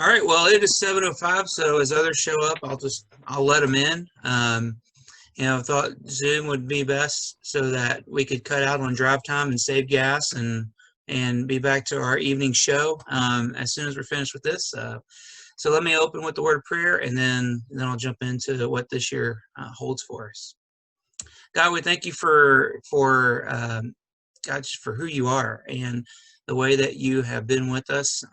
All right. Well, it is 7:05, so as others show up, I'll let them in. I thought Zoom would be best so that we could cut out on drive time and save gas and be back to our evening show as soon as we're finished with this. So let me open with the word of prayer, and then I'll jump into what this year holds for us. God, we thank you for God, just for who you are and the way that you have been with us,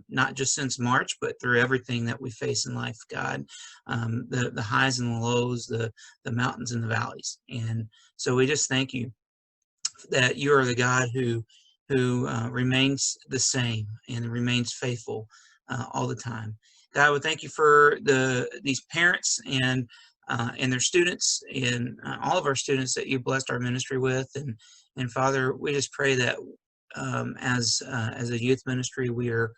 not just since March, but through everything that we face in life, God, the highs and the lows, the mountains and the valleys. And so we just thank you that you are the God who remains the same and remains faithful all the time. God, we thank you for these parents and their students and all of our students that you blessed our ministry with. And Father, we just pray that as a youth ministry, we are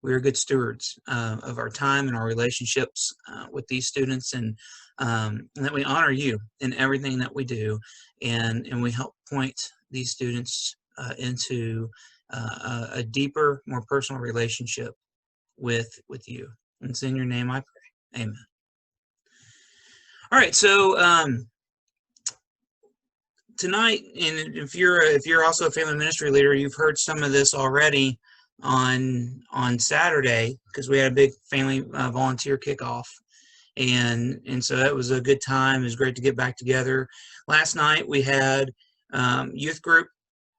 good stewards of our time and our relationships with these students, and that we honor you in everything that we do, and we help point these students into a deeper, more personal relationship with you. And it's in your name I pray. Amen. All right, so tonight, and if you're also a family ministry leader, you've heard some of this already on Saturday, because we had a big family volunteer kickoff, and so that was a good time. It was great to get back together. Last night we had youth group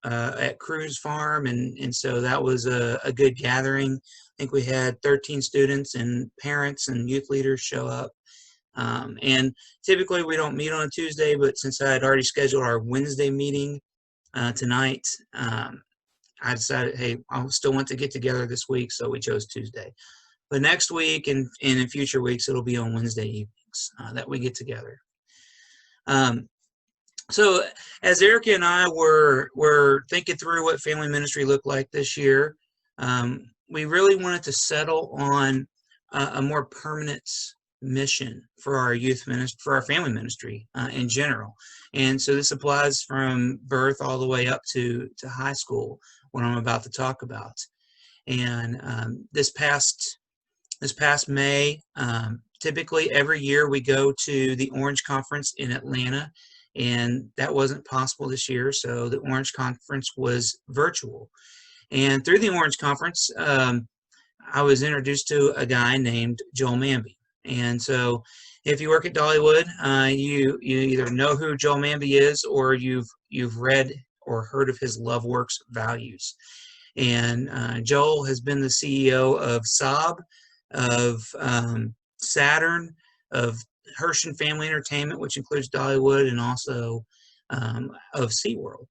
at Cruz Farm, and so that was a good gathering. I think we had 13 students and parents and youth leaders show up. And typically we don't meet on a Tuesday, but since I had already scheduled our Wednesday meeting tonight, I decided, hey, I still want to get together this week, so we chose Tuesday. But next week and in future weeks, it'll be on Wednesday evenings that we get together. So as Erica and I were thinking through what family ministry looked like this year, we really wanted to settle on a more permanent mission for our youth ministry, for our family ministry in general. And so this applies from birth all the way up to high school, what I'm about to talk about. And this past May, typically every year we go to the Orange Conference in Atlanta, and that wasn't possible this year, so the Orange Conference was virtual. And through the Orange Conference, I was introduced to a guy named Joel Manby. And so if you work at Dollywood, you either know who Joel Manby is, or you've read or heard of his LoveWorks values. And Joel has been the CEO of Saab, of Saturn, of Hershen Family Entertainment, which includes Dollywood, and also of SeaWorld.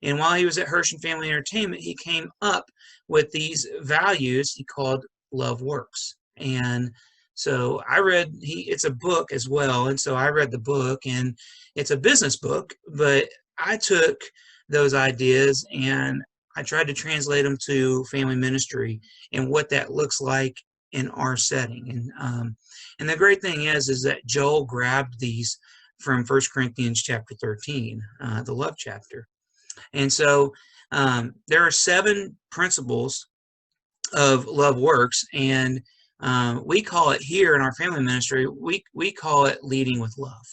And while he was at Hershen Family Entertainment, he came up with these values he called LoveWorks. And so I read, it's a book as well, and so I read the book, and it's a business book, but I took those ideas and I tried to translate them to family ministry and what that looks like in our setting. And the great thing is that Joel grabbed these from 1 Corinthians chapter 13, the love chapter. And so there are 7 principles of LoveWorks, and we call it here in our family ministry, we call it leading with love.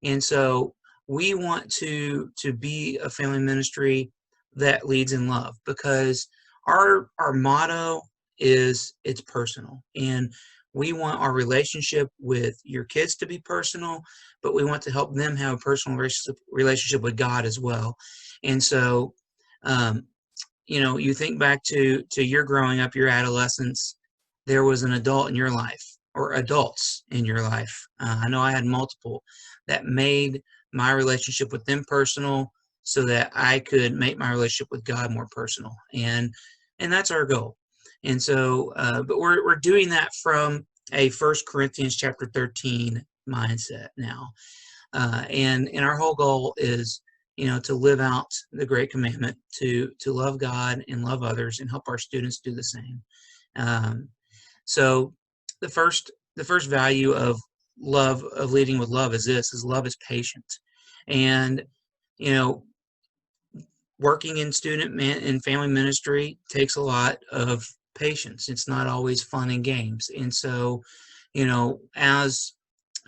And so we want to be a family ministry that leads in love, because our motto is it's personal, and we want our relationship with your kids to be personal, but we want to help them have a personal relationship with God as well. And so you think back to your growing up, your adolescence, there was an adult in your life, or adults in your life. I know I had multiple that made my relationship with them personal, so that I could make my relationship with God more personal. And that's our goal. And so, but we're doing that from a 1 Corinthians chapter 13 mindset now. And our whole goal is, to live out the great commandment to love God and love others and help our students do the same. So the first value of love, of leading with love, is love is patient. And, working in student and family ministry takes a lot of patience. It's not always fun and games. And so, you know, as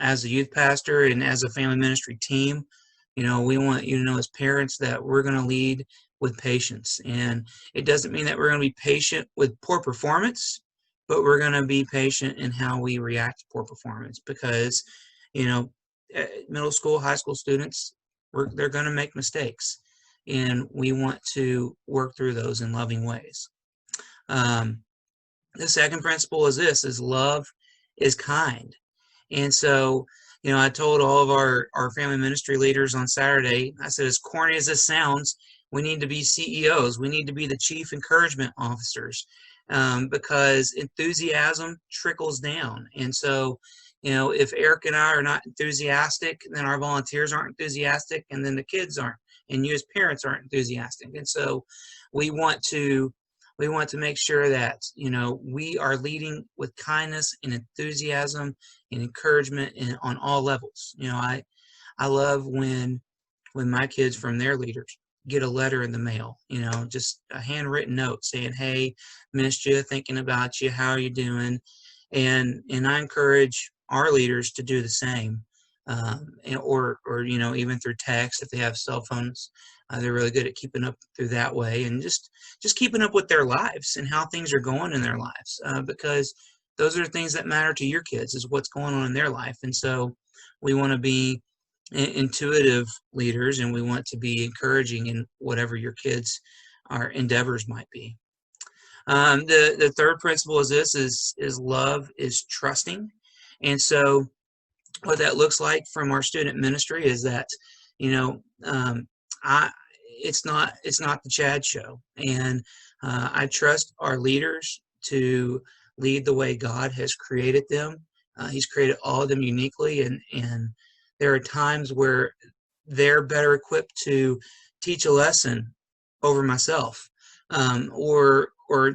a youth pastor and as a family ministry team, you know, we want you to know as parents that we're going to lead with patience. And it doesn't mean that we're going to be patient with poor performance, but we're going to be patient in how we react to poor performance because, you know, middle school, high school students, they're going to make mistakes. And we want to work through those in loving ways. The second principle is this, is love is kind. And so, you know, I told all of our family ministry leaders on Saturday, I said, as corny as this sounds, we need to be CEOs. We need to be the chief encouragement officers because enthusiasm trickles down. And so, you know, if Eric and I are not enthusiastic, then our volunteers aren't enthusiastic, and then the kids aren't, and you as parents aren't enthusiastic. And so we want to make sure that, you know, we are leading with kindness and enthusiasm and encouragement on all levels. You know, I love when my kids from their leaders get a letter in the mail, you know, just a handwritten note saying, hey, missed you, thinking about you, how are you doing? And I encourage our leaders to do the same. Or you know, even through text if they have cell phones, they're really good at keeping up through that way, and just keeping up with their lives and how things are going in their lives, because those are things that matter to your kids, is what's going on in their life. And so we want to be intuitive leaders, and we want to be encouraging in whatever your kids' our endeavors might be. The third principle is this, is love is trusting. And so what that looks like from our student ministry is that, you know, it's not the Chad show, and I trust our leaders to lead the way God has created them. He's created all of them uniquely, and there are times where they're better equipped to teach a lesson over myself, or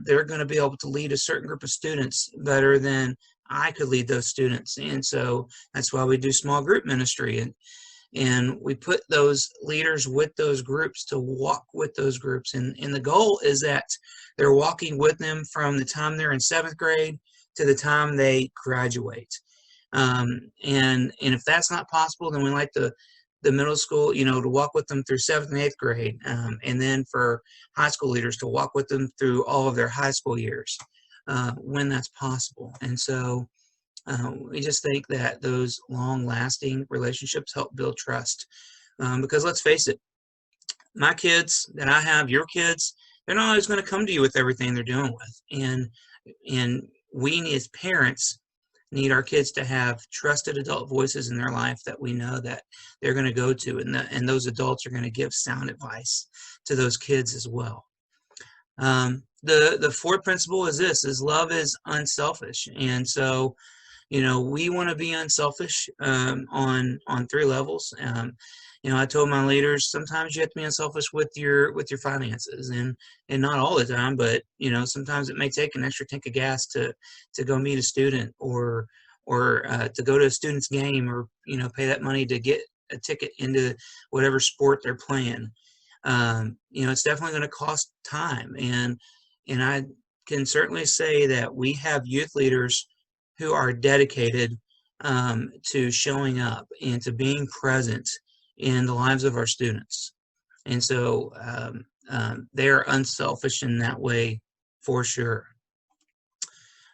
they're going to be able to lead a certain group of students better than I could lead those students. And so that's why we do small group ministry, and we put those leaders with those groups to walk with those groups. And the goal is that they're walking with them from the time they're in 7th grade to the time they graduate. And if that's not possible, then we like the middle school, you know, to walk with them through 7th and 8th grade. And then for high school leaders to walk with them through all of their high school years. When that's possible. And so we just think that those long-lasting relationships help build trust. Because let's face it, my kids that I have, your kids, they're not always going to come to you with everything they're dealing with. And we as parents need our kids to have trusted adult voices in their life that we know that they're going to go to, and those adults are going to give sound advice to those kids as well. The fourth principle is this, is love is unselfish. And so, you know, we want to be unselfish on 3 levels. You know, I told my leaders, sometimes you have to be unselfish with your finances, and not all the time, but, you know, sometimes it may take an extra tank of gas to go meet a student, or to go to a student's game, or, you know, pay that money to get a ticket into whatever sport they're playing. You know, it's definitely going to cost time, and I can certainly say that we have youth leaders who are dedicated to showing up and to being present in the lives of our students. And so they are unselfish in that way for sure.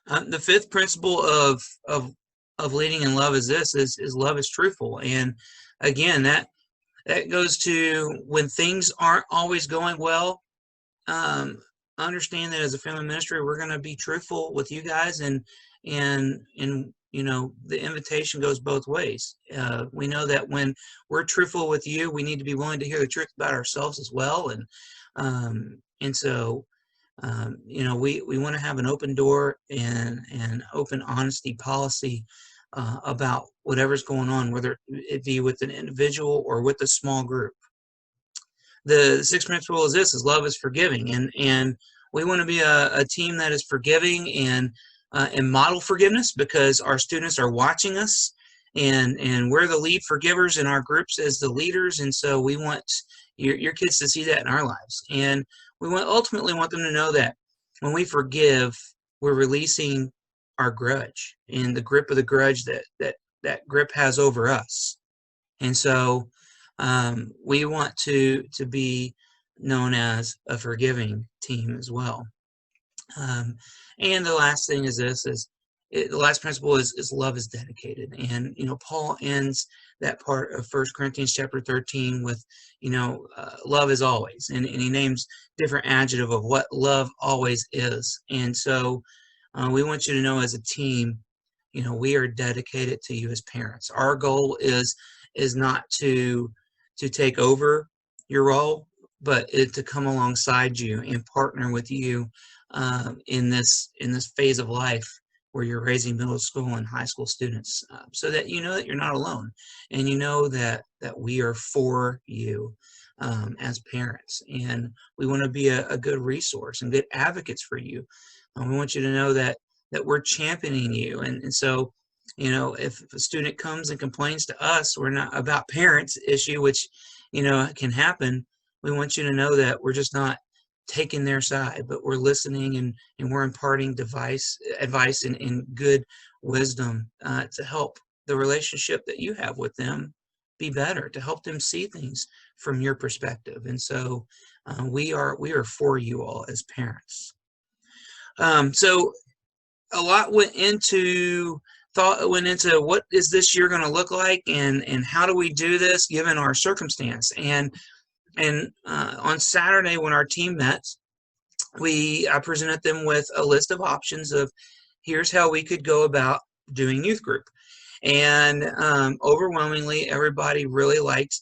The fifth principle of leading in love is this, is love is truthful. And again, that goes to when things aren't always going well. Understand that as a family ministry, we're going to be truthful with you guys, and you know, the invitation goes both ways. We know that when we're truthful with you, we need to be willing to hear the truth about ourselves as well. And so, you know, we want to have an open door and open honesty policy about whatever's going on, whether it be with an individual or with a small group. The sixth principle is this, is love is forgiving. And we want to be a team that is forgiving and model forgiveness, because our students are watching us, and we're the lead forgivers in our groups as the leaders. And so we want your kids to see that in our lives. And we ultimately want them to know that when we forgive, we're releasing our grudge and the grip of the grudge that grip has over us. And so we want to be known as a forgiving team as well. And the last thing is this: the last principle is love is dedicated. And Paul ends that part of 1 Corinthians chapter 13 with love is always, and he names different adjective of what love always is. And so we want you to know, as a team, we are dedicated to you as parents. Our goal is not to take over your role, but to come alongside you and partner with you in this phase of life where you're raising middle school and high school students, so that you know that you're not alone, and you know that we are for you as parents, and we want to be a good resource and good advocates for you. We want you to know that we're championing you, and so if a student comes and complains to us, we're not about parents issue, which can happen. We want you to know that we're just not taking their side, but we're listening, and we're imparting advice and good wisdom to help the relationship that you have with them be better, to help them see things from your perspective. And so we are for you all as parents. So a lot went into what is this year going to look like, and how do we do this given our circumstance. And on Saturday, when our team met, I presented them with a list of options of here's how we could go about doing youth group. And overwhelmingly, everybody really liked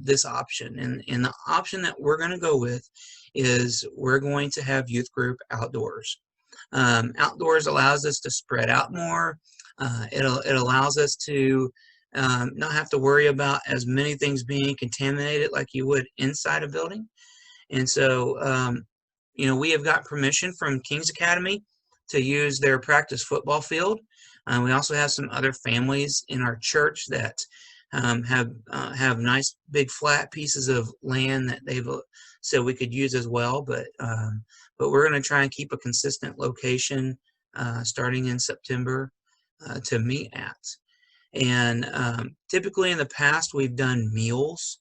this option. And the option that we're going to go with is we're going to have youth group outdoors. Outdoors allows us to spread out more. It allows us to not have to worry about as many things being contaminated like you would inside a building. And so, we have got permission from King's Academy to use their practice football field. We also have some other families in our church that have nice big flat pieces of land that they've said we could use as well. But we're going to try and keep a consistent location starting in September to meet at. And typically in the past, we've done meals,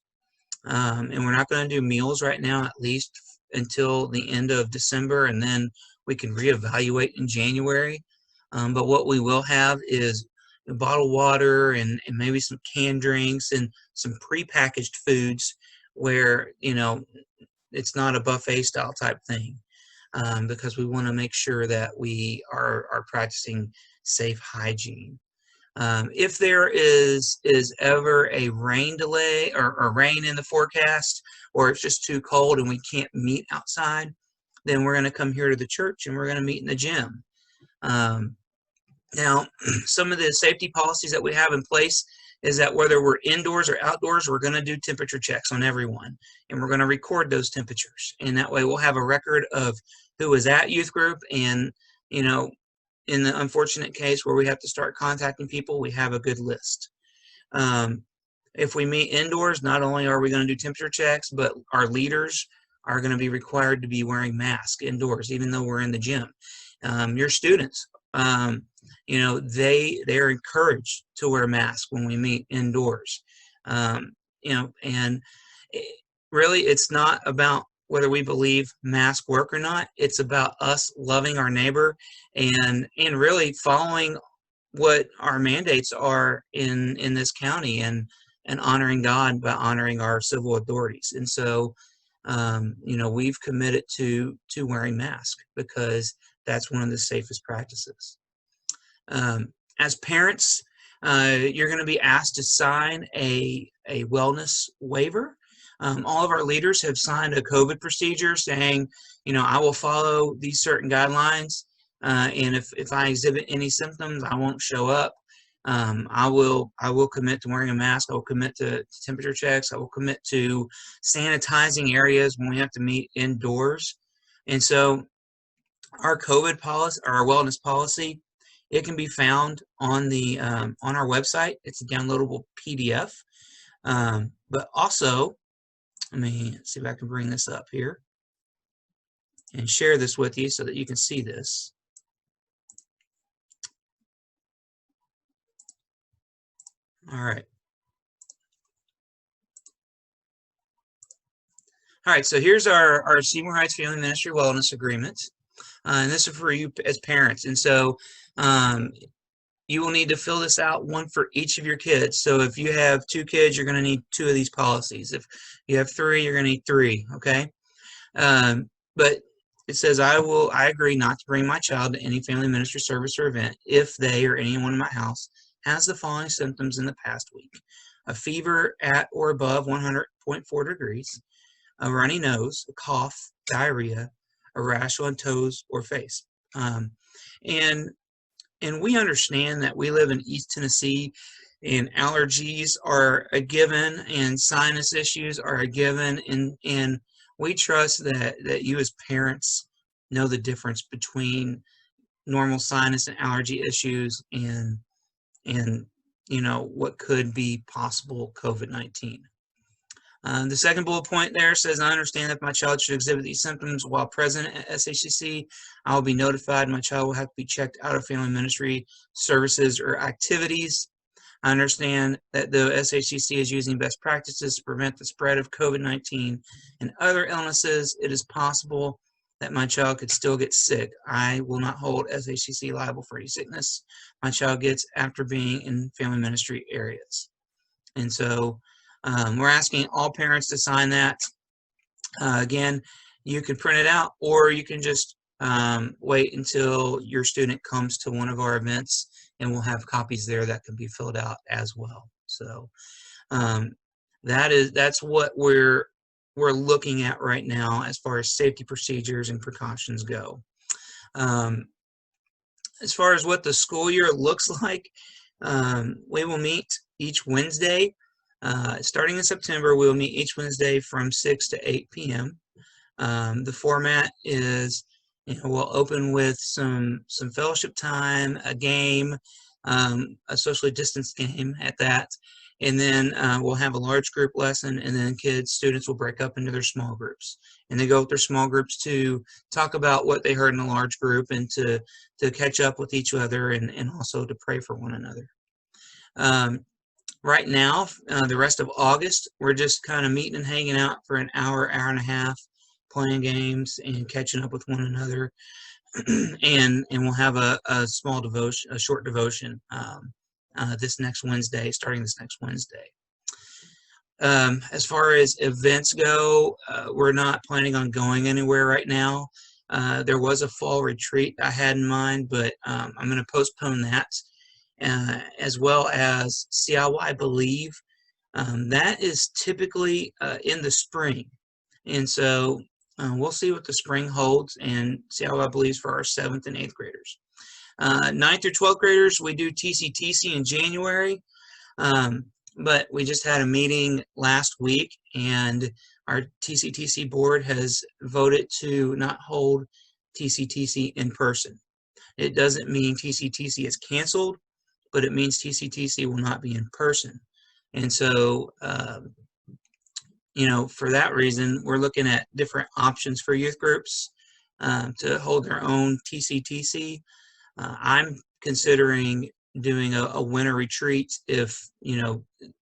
and we're not going to do meals right now, at least until the end of December, and then we can reevaluate in January. But what we will have is bottled water and maybe some canned drinks and some prepackaged foods where, it's not a buffet style type thing, because we want to make sure that we are practicing safe hygiene. If there is ever a rain delay or rain in the forecast, or it's just too cold and we can't meet outside, then we're going to come here to the church and we're going to meet in the gym. Now, some of the safety policies that we have in place is that whether we're indoors or outdoors, we're going to do temperature checks on everyone, and we're going to record those temperatures. And that way we'll have a record of who was at youth group, and, in the unfortunate case where we have to start contacting people, we have a good list. If we meet indoors, not only are we going to do temperature checks, but our leaders are going to be required to be wearing masks indoors, even though we're in the gym. Your students, they're encouraged to wear masks when we meet indoors. And really, it's not about whether we believe masks work or not. It's about us loving our neighbor and really following what our mandates are in this county, and honoring God by honoring our civil authorities. And so, we've committed to wearing masks because that's one of the safest practices. As parents, you're going to be asked to sign a wellness waiver. All of our leaders have signed a COVID procedure saying, I will follow these certain guidelines, and if I exhibit any symptoms, I won't show up. I will commit to wearing a mask. I will commit to temperature checks. I will commit to sanitizing areas when we have to meet indoors. And so our COVID policy, or our wellness policy, it can be found on the on our website. It's a downloadable PDF. But also, let me see if I can bring this up here. and share this with you so that you can see this. All right. All right, so here's our Seymour Heights Family Ministry Wellness Agreement. And this is for you as parents. And so you will need to fill this out, one for each of your kids. So if you have 2 kids, you're going to need 2 of these policies. If you have 3, you're going to need 3, okay? But it says, I agree not to bring my child to any family ministry service or event if they or anyone in my house has the following symptoms in the past week: a fever at or above 100.4 degrees, a runny nose, a cough, diarrhea, a rash on toes or face. And we understand that we live in East Tennessee, and allergies are a given, and sinus issues are a given, and we trust that you as parents know the difference between normal sinus and allergy issues and what could be possible COVID-19. The second bullet point there says, I understand that my child should exhibit these symptoms while present at SHCC. I will be notified. My child will have to be checked out of family ministry services or activities. I understand that though SHCC is using best practices to prevent the spread of COVID-19 and other illnesses, it is possible that my child could still get sick. I will not hold SHCC liable for any sickness my child gets after being in family ministry areas. And so we're asking all parents to sign that. Again, you can print it out, or you can just wait until your student comes to one of our events, and we'll have copies there that can be filled out as well. So that's what we're looking at right now as far as safety procedures and precautions go. As far as what the school year looks like, we will meet each Wednesday. Starting in September, we'll meet each Wednesday from 6 to 8 p.m. The format is, we'll open with some fellowship time, a game, a socially distanced game at that, and then we'll have a large group lesson, and then students will break up into their small groups, and they go with their small groups to talk about what they heard in a large group and to catch up with each other and also to pray for one another. Right now, the rest of August, we're just kind of meeting and hanging out for an hour, hour and a half, playing games and catching up with one another. and we'll have a small devotion, a short devotion, this next Wednesday, starting this next Wednesday. As far as events go, we're not planning on going anywhere right now. There was a fall retreat I had in mind, but I'm going to postpone that. As well as CIY Believe. That is typically in the spring. And so we'll see what the spring holds, and CIY Believes for our 7th and 8th graders. 9th through 12th graders, we do TCTC in January. But we just had a meeting last week, and our TCTC board has voted to not hold TCTC in person. It doesn't mean TCTC is canceled, but it means TCTC will not be in person. And so, for that reason, we're looking at different options for youth groups to hold their own TCTC. I'm considering doing a winter retreat if,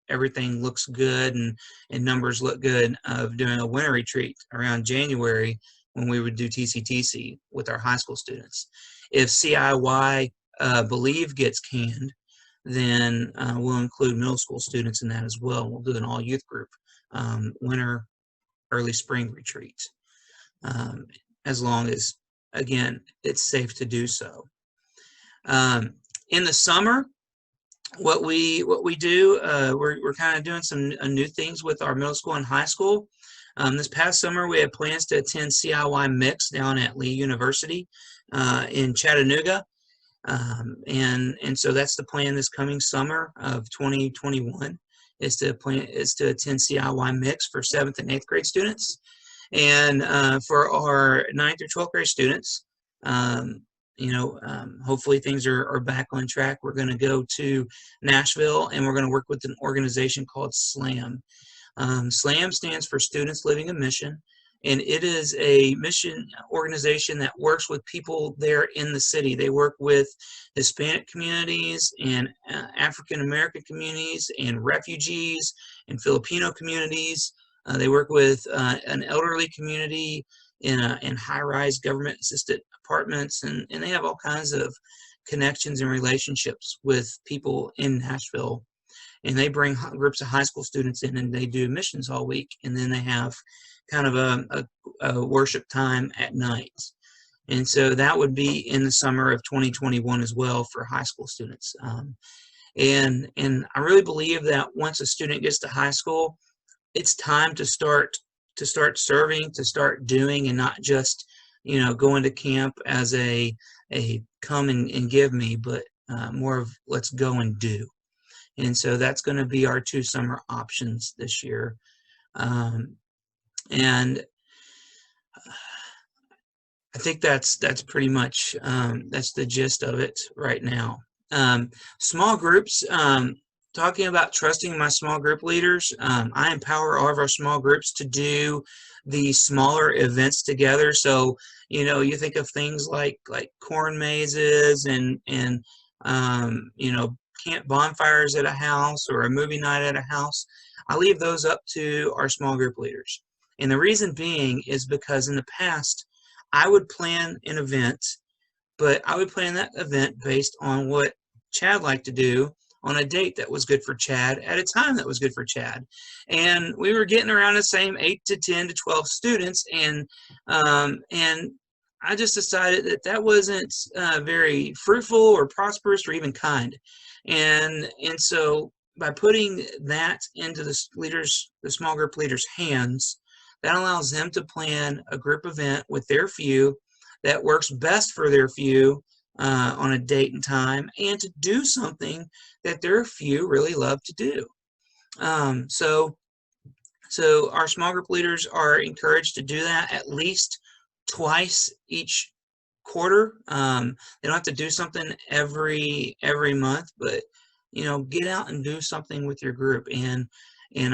everything looks good and numbers look good, of doing a winter retreat around January when we would do TCTC with our high school students. If CIY Believe gets canned, then we'll include middle school students in that as well. We'll do an all youth group winter, early spring retreat, as long as, again, it's safe to do so. In the summer, what we do, we're kind of doing some new things with our middle school and high school. This past summer, we had plans to attend CIY Mix down at Lee University in Chattanooga. And so that's the plan this coming summer of 2021 is to attend CIY Mix for 7th and 8th grade students. And for our 9th or 12th grade students, hopefully things are back on track. We're going to go to Nashville, and we're going to work with an organization called SLAM. SLAM stands for Students Living a Mission. and it is a mission organization that works with people there in the city. They work with Hispanic communities and African American communities and refugees and Filipino communities. They work with an elderly community in high-rise government-assisted apartments, and they have all kinds of connections and relationships with people in Nashville. And they bring groups of high school students in, and they do missions all week, and then they have kind of a worship time at night. And so that would be in the summer of 2021 as well for high school students. And I really believe that once a student gets to high school, it's time to start serving, to start doing, and not just going to camp as a come and give me, but more of let's go and do. And so that's going to be our 2 summer options this year. And I think that's pretty much that's the gist of it right now. Small groups. Talking about trusting my small group leaders, I empower all of our small groups to do the smaller events together. So, you think of things like corn mazes and camp bonfires at a house or a movie night at a house. I leave those up to our small group leaders. And the reason being is because in the past, I would plan an event, but I would plan that event based on what Chad liked to do on a date that was good for Chad at a time that was good for Chad. And we were getting around the same 8 to 10 to 12 students, and I just decided that wasn't very fruitful or prosperous or even kind. And so by putting that into the small group leaders' hands, that allows them to plan a group event with their few that works best for their few on a date and time, and to do something that their few really love to do. So our small group leaders are encouraged to do that at least twice each quarter. They don't have to do something every month, but get out and do something with your group. And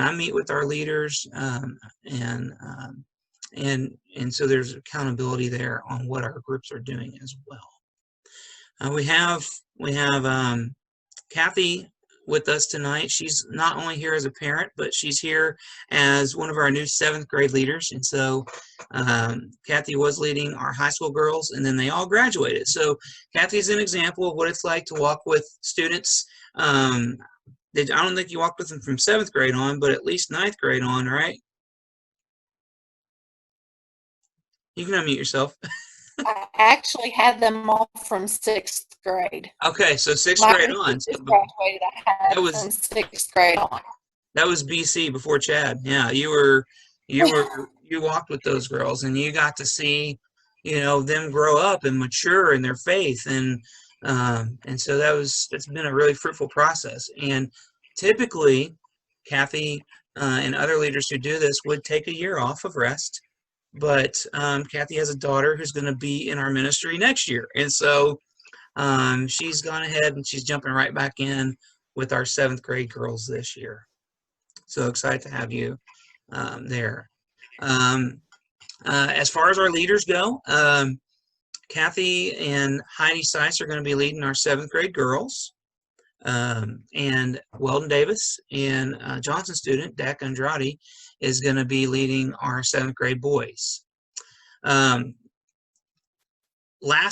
I meet with our leaders, and so there's accountability there on what our groups are doing as well. We have Kathy with us tonight. She's not only here as a parent, but she's here as one of our new 7th grade leaders. And so Kathy was leading our high school girls, and then they all graduated. So Kathy's an example of what it's like to walk with students. I don't think you walked with them from 7th grade on, but at least 9th grade on, right? You can unmute yourself. I actually had them all from 6th grade. Okay, so 6th grade on. Graduated. I had them from 6th grade on. That was BC before Chad. Yeah, you walked with those girls, and you got to see, them grow up and mature in their faith, and so that's been a really fruitful process. And typically, Kathy and other leaders who do this would take a year off of rest. But Kathy has a daughter who's going to be in our ministry next year. And so she's gone ahead and she's jumping right back in with our 7th grade girls this year. So excited to have you there. As far as our leaders go, Kathy and Heidi Seiss are going to be leading our 7th grade girls. And Weldon Davis and Johnson student, Dak Andrade, is going to be leading our 7th grade boys. Last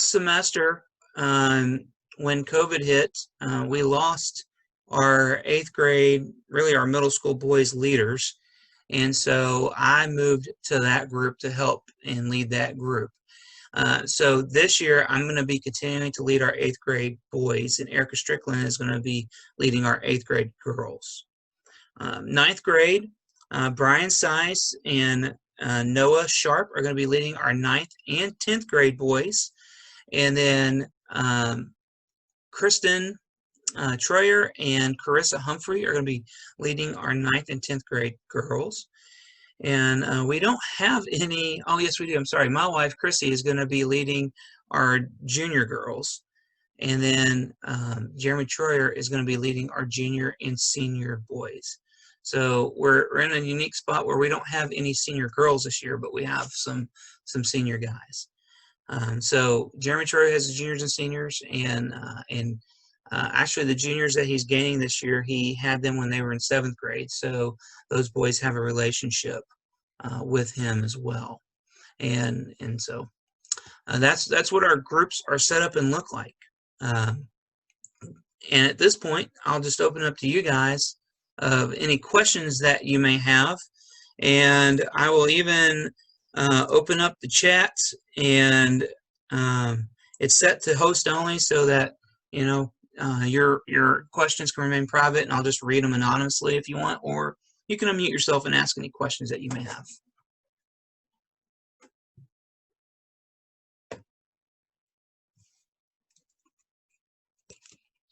semester, when COVID hit, we lost our 8th grade, really our middle school boys leaders. And so I moved to that group to help and lead that group. So this year, I'm going to be continuing to lead our 8th grade boys, and Erica Strickland is going to be leading our 8th grade girls. 9th grade, Brian Seiss and Noah Sharp are going to be leading our 9th and 10th grade boys. And then Kristen Troyer and Carissa Humphrey are going to be leading our 9th and 10th grade girls. And we don't have any, oh yes we do, I'm sorry, my wife Chrissy is going to be leading our junior girls. And then Jeremy Troyer is going to be leading our junior and senior boys. So we're in a unique spot where we don't have any senior girls this year, but we have some senior guys. So Jeremy Troy has the juniors and seniors, and actually the juniors that he's gaining this year, he had them when they were in 7th grade. So those boys have a relationship with him as well, and so that's what our groups are set up and look like. And at this point, I'll just open up to you guys of any questions that you may have, and I will even open up the chat, and it's set to host only so that your questions can remain private, and I'll just read them anonymously if you want, or you can unmute yourself and ask any questions that you may have.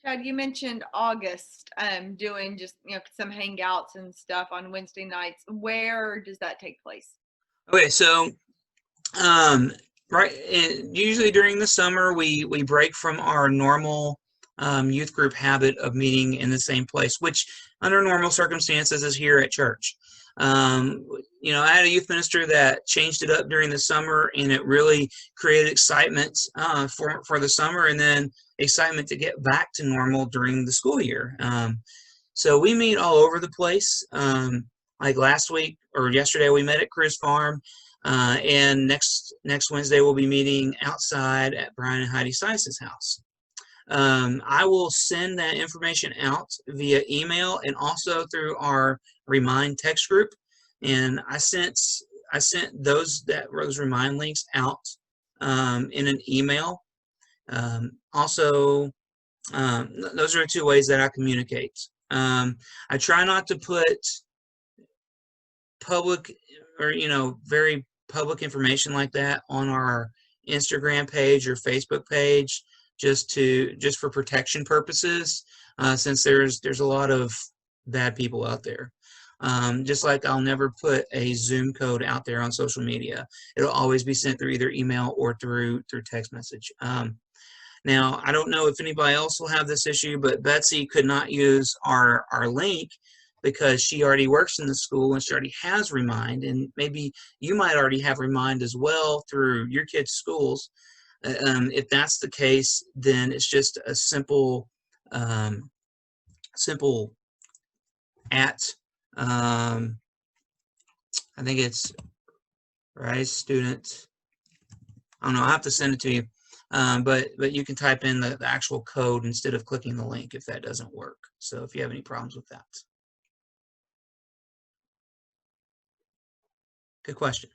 Chad, you mentioned August doing just some hangouts and stuff on Wednesday nights. Where does that take place? Okay, so usually during the summer we break from our normal youth group habit of meeting in the same place, which under normal circumstances is here at church. I had a youth minister that changed it up during the summer, and it really created excitement for the summer, and then excitement to get back to normal during the school year. So we meet all over the place. Like last week or yesterday, we met at Cruz Farm, and next Wednesday we'll be meeting outside at Brian and Heidi Seiss' house. I will send that information out via email and also through our Remind text group, and I sent those Remind links out in an email. Also, those are 2 ways that I communicate. I try not to put public or very public information like that on our Instagram page or Facebook page, just for protection purposes, since there's a lot of bad people out there. Just like I'll never put a Zoom code out there on social media. It'll always be sent through either email or through text message. Now, I don't know if anybody else will have this issue, but Betsy could not use our link because she already works in the school and she already has Remind, and maybe you might already have Remind as well through your kids' schools. If that's the case, then it's just a simple at, I think it's Rise Student. I don't know, I'll have to send it to you. But you can type in the actual code instead of clicking the link if that doesn't work. So if you have any problems with that. Good question.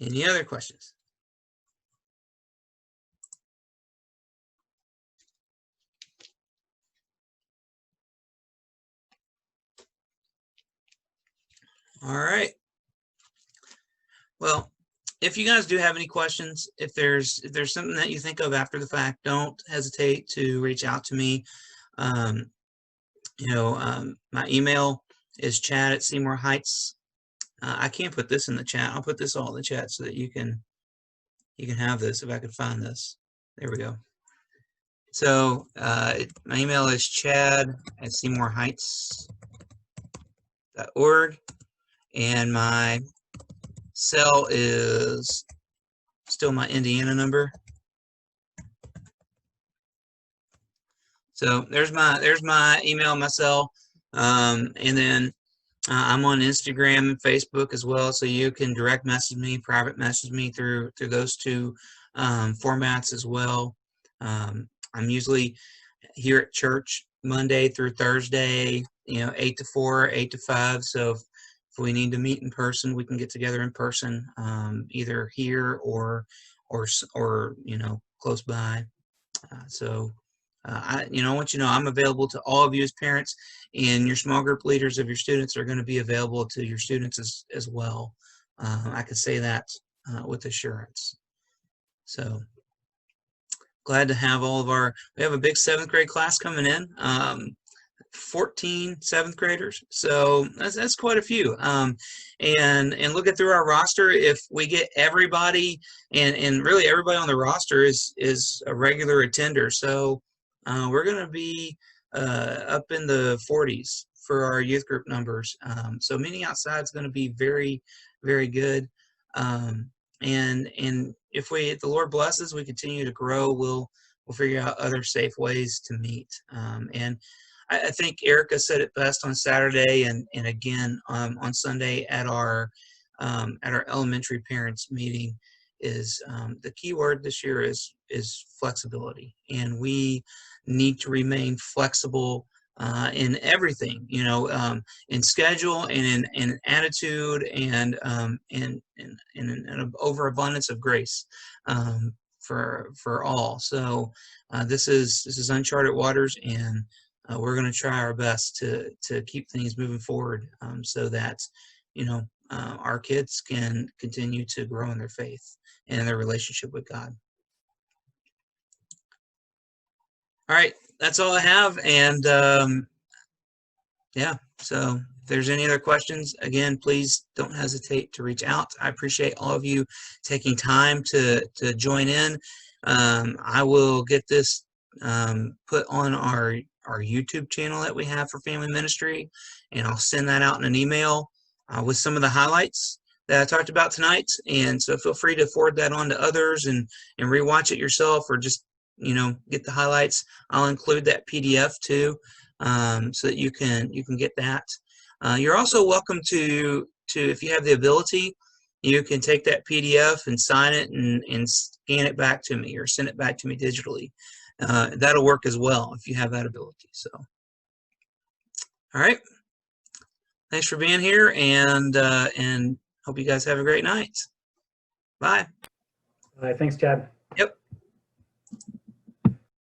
Any other questions? All right. Well, if you guys do have any questions, if there's something that you think of after the fact, don't hesitate to reach out to me. My email is chad@seymourheights. I can't put this in the chat. I'll put this all in the chat so that you can have this if I could find this. There we go. So my email is chad@seymourheights.org, and my cell is still my Indiana number. So there's my email, my cell, and then I'm on Instagram and Facebook as well, so you can direct message me, private message me through those 2 formats as well. I'm usually here at church Monday through Thursday, 8 to 4, 8 to 5. So if we need to meet in person, we can get together in person, either here or close by. I want you to know I'm available to all of you as parents, and your small group leaders of your students are going to be available to your students as well. I can say that with assurance. So glad to have we have a big 7th grade class coming in, 14 7th graders. So that's quite a few. And looking through our roster, if we get everybody, and really everybody on the roster is a regular attender. So we're going to be up in the 40s for our youth group numbers. So meeting outside is going to be very, very good. And if the Lord blesses, we continue to grow, we'll figure out other safe ways to meet. And I think Erica said it best on Saturday and again on Sunday at our elementary parents meeting is the key word this year is flexibility, and we need to remain flexible in everything, in schedule and in attitude and in an overabundance of grace for all. So this is uncharted waters, and we're going to try our best to keep things moving forward so that our kids can continue to grow in their faith and their relationship with God. All right, that's all I have. And yeah, so if there's any other questions, again, please don't hesitate to reach out. I appreciate all of you taking time to join in. I will get this put on our YouTube channel that we have for Family Ministry, and I'll send that out in an email with some of the highlights that I talked about tonight. And so feel free to forward that on to others and rewatch it yourself, or just get the highlights. I'll include that PDF too, so that you can get that. You're also welcome to if you have the ability, you can take that PDF and sign it and scan it back to me or send it back to me digitally. That'll work as well if you have that ability. So, all right. Thanks for being here, and hope you guys have a great night. Bye. All right, thanks, Chad.